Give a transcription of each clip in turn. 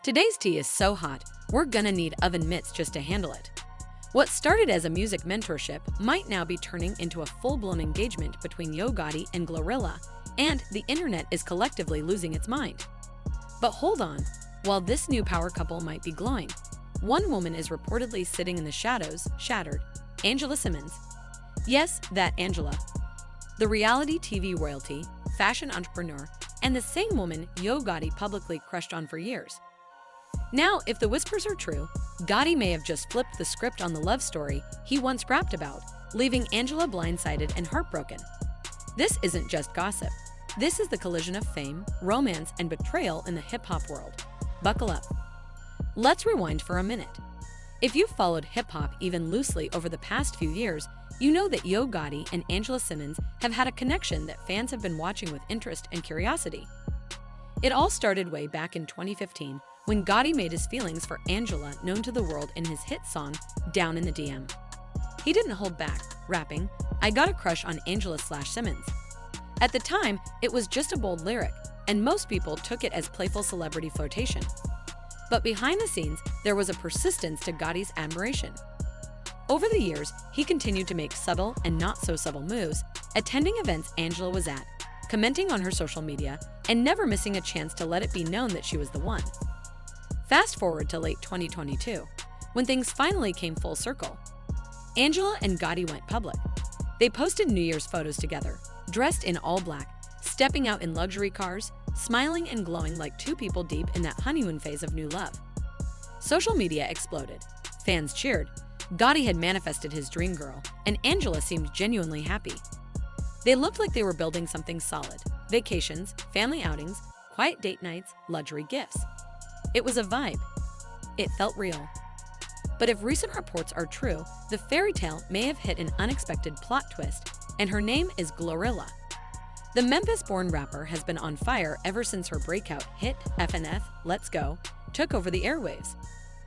Today's tea is so hot, we're gonna need oven mitts just to handle it. What started as a music mentorship might now be turning into a full-blown engagement between Yo Gotti and GloRilla, and the internet is collectively losing its mind. But hold on, while this new power couple might be glowing, one woman is reportedly sitting in the shadows, shattered: Angela Simmons. Yes, that Angela. The reality TV royalty, fashion entrepreneur, and the same woman Yo Gotti publicly crushed on for years. Now, if the whispers are true, Gotti may have just flipped the script on the love story he once rapped about, leaving Angela blindsided and heartbroken. This isn't just gossip. This is the collision of fame, romance, and betrayal in the hip-hop world. Buckle up. Let's rewind for a minute. If you've followed hip-hop even loosely over the past few years, you know that Yo Gotti and Angela Simmons have had a connection that fans have been watching with interest and curiosity. It all started way back in 2015 when Gotti made his feelings for Angela known to the world in his hit song, Down in the DM. He didn't hold back, rapping, "I got a crush on Angela/Simmons." At the time, it was just a bold lyric, and most people took it as playful celebrity flirtation. But behind the scenes, there was a persistence to Gotti's admiration. Over the years, he continued to make subtle and not-so-subtle moves, attending events Angela was at, commenting on her social media, and never missing a chance to let it be known that she was the one. Fast forward to late 2022, when things finally came full circle. Angela and Gotti went public. They posted New Year's photos together, dressed in all black, stepping out in luxury cars, smiling and glowing like two people deep in that honeymoon phase of new love. Social media exploded. Fans cheered. Gotti had manifested his dream girl, and Angela seemed genuinely happy. They looked like they were building something solid: vacations, family outings, quiet date nights, luxury gifts. It was a vibe. It felt real. But if recent reports are true, the fairy tale may have hit an unexpected plot twist, and her name is GloRilla. The Memphis-born rapper has been on fire ever since her breakout hit FNF Let's Go took over the airwaves.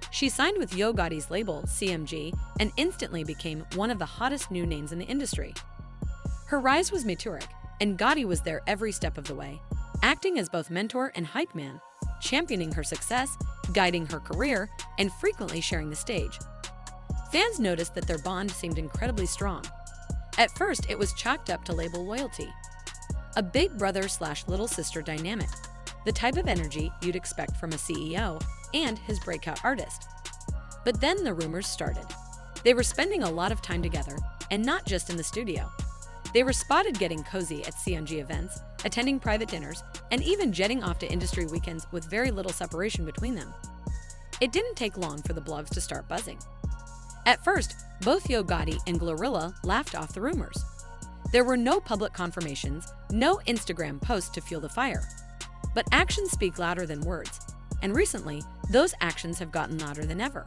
She signed with Yo Gotti's label, CMG, and instantly became one of the hottest new names in the industry. Her rise was meteoric, and Gotti was there every step of the way, acting as both mentor and hype man, championing her success, guiding her career, and frequently sharing the stage. Fans noticed that their bond seemed incredibly strong. At first, it was chalked up to label loyalty. A big brother/little sister dynamic, the type of energy you'd expect from a CEO and his breakout artist. But then the rumors started. They were spending a lot of time together, and not just in the studio. They were spotted getting cozy at CMG events, attending private dinners, and even jetting off to industry weekends with very little separation between them. It didn't take long for the blogs to start buzzing. At first, both Yo Gotti and GloRilla laughed off the rumors. There were no public confirmations, no Instagram posts to fuel the fire. But actions speak louder than words, and recently, those actions have gotten louder than ever.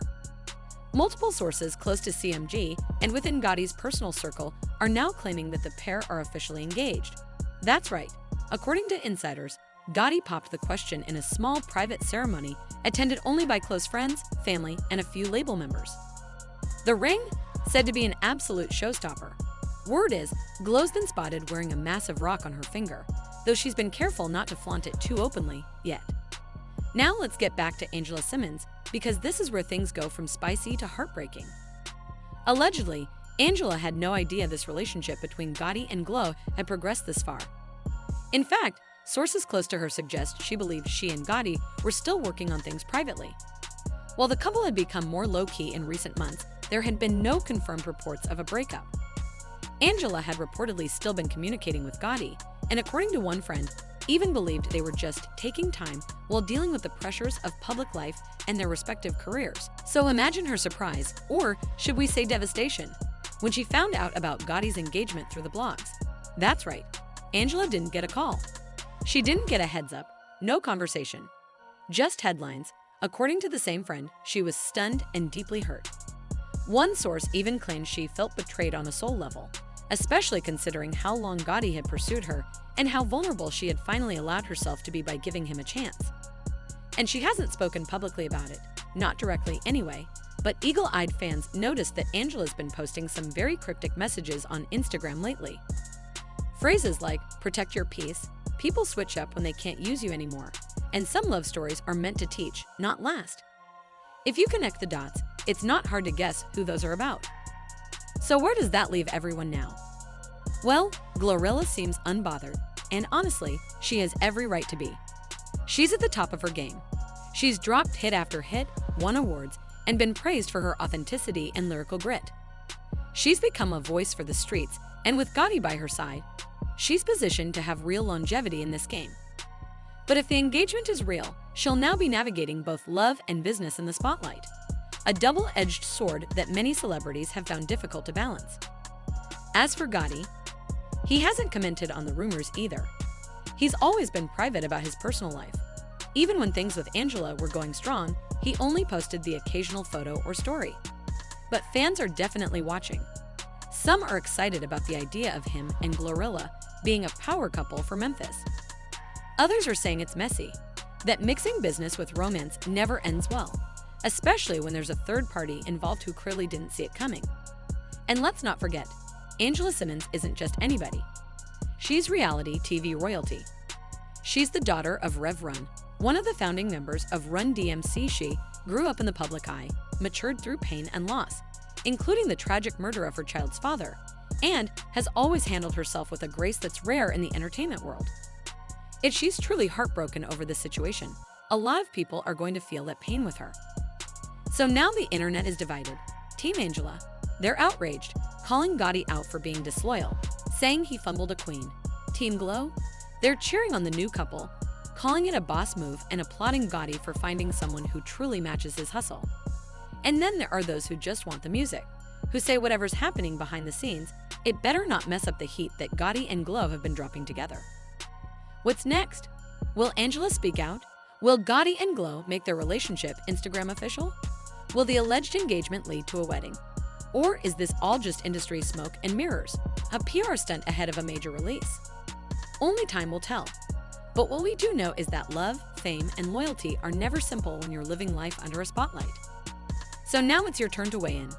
Multiple sources close to CMG and within Gotti's personal circle are now claiming that the pair are officially engaged. That's right. According to insiders, Gotti popped the question in a small private ceremony attended only by close friends, family, and a few label members. The ring? Said to be an absolute showstopper. Word is, Glo's been spotted wearing a massive rock on her finger, though she's been careful not to flaunt it too openly yet. Now let's get back to Angela Simmons, because this is where things go from spicy to heartbreaking. Allegedly, Angela had no idea this relationship between Gotti and Glo had progressed this far. In fact, sources close to her suggest she believed she and Gotti were still working on things privately. While the couple had become more low-key in recent months, there had been no confirmed reports of a breakup. Angela had reportedly still been communicating with Gotti, and according to one friend, even believed they were just taking time while dealing with the pressures of public life and their respective careers. So imagine her surprise, or should we say devastation, when she found out about Gotti's engagement through the blogs. That's right, Angela didn't get a call. She didn't get a heads up, no conversation. Just headlines. According to the same friend, she was stunned and deeply hurt. One source even claimed she felt betrayed on a soul level, especially considering how long Gotti had pursued her and how vulnerable she had finally allowed herself to be by giving him a chance. And she hasn't spoken publicly about it, not directly anyway, but eagle-eyed fans noticed that Angela's been posting some very cryptic messages on Instagram lately. Phrases like, "protect your peace," "people switch up when they can't use you anymore," And some love stories are meant to teach, not last. If you connect the dots, it's not hard to guess who those are about. So where does that leave everyone now? Well, GloRilla seems unbothered, and honestly, she has every right to be. She's at the top of her game. She's dropped hit after hit, won awards, and been praised for her authenticity and lyrical grit. She's become a voice for the streets, and with Gotti by her side, she's positioned to have real longevity in this game. But if the engagement is real, she'll now be navigating both love and business in the spotlight. A double-edged sword that many celebrities have found difficult to balance. As for Gotti, he hasn't commented on the rumors either. He's always been private about his personal life. Even when things with Angela were going strong, he only posted the occasional photo or story. But fans are definitely watching. Some are excited about the idea of him and GloRilla being a power couple for Memphis. Others are saying it's messy, that mixing business with romance never ends well, especially when there's a third party involved who clearly didn't see it coming. And let's not forget, Angela Simmons isn't just anybody. She's reality TV royalty. She's the daughter of Rev Run, one of the founding members of Run DMC. She grew up in the public eye, matured through pain and loss, including the tragic murder of her child's father, and has always handled herself with a grace that's rare in the entertainment world. If she's truly heartbroken over this situation, a lot of people are going to feel that pain with her. So now the internet is divided. Team Angela, they're outraged, calling Gotti out for being disloyal, saying he fumbled a queen. Team Glo, they're cheering on the new couple, calling it a boss move and applauding Gotti for finding someone who truly matches his hustle. And then there are those who just want the music, who say whatever's happening behind the scenes, it better not mess up the heat that Gotti and Glo have been dropping together. What's next? Will Angela speak out? Will Gotti and Glo make their relationship Instagram official? Will the alleged engagement lead to a wedding? Or is this all just industry smoke and mirrors, a PR stunt ahead of a major release? Only time will tell. But what we do know is that love, fame, and loyalty are never simple when you're living life under a spotlight. So now it's your turn to weigh in.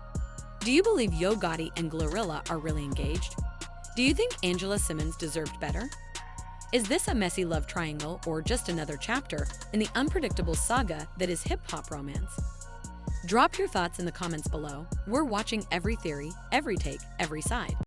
Do you believe Yo Gotti and GloRilla are really engaged? Do you think Angela Simmons deserved better? Is this a messy love triangle or just another chapter in the unpredictable saga that is hip-hop romance? Drop your thoughts in the comments below. We're watching every theory, every take, every side.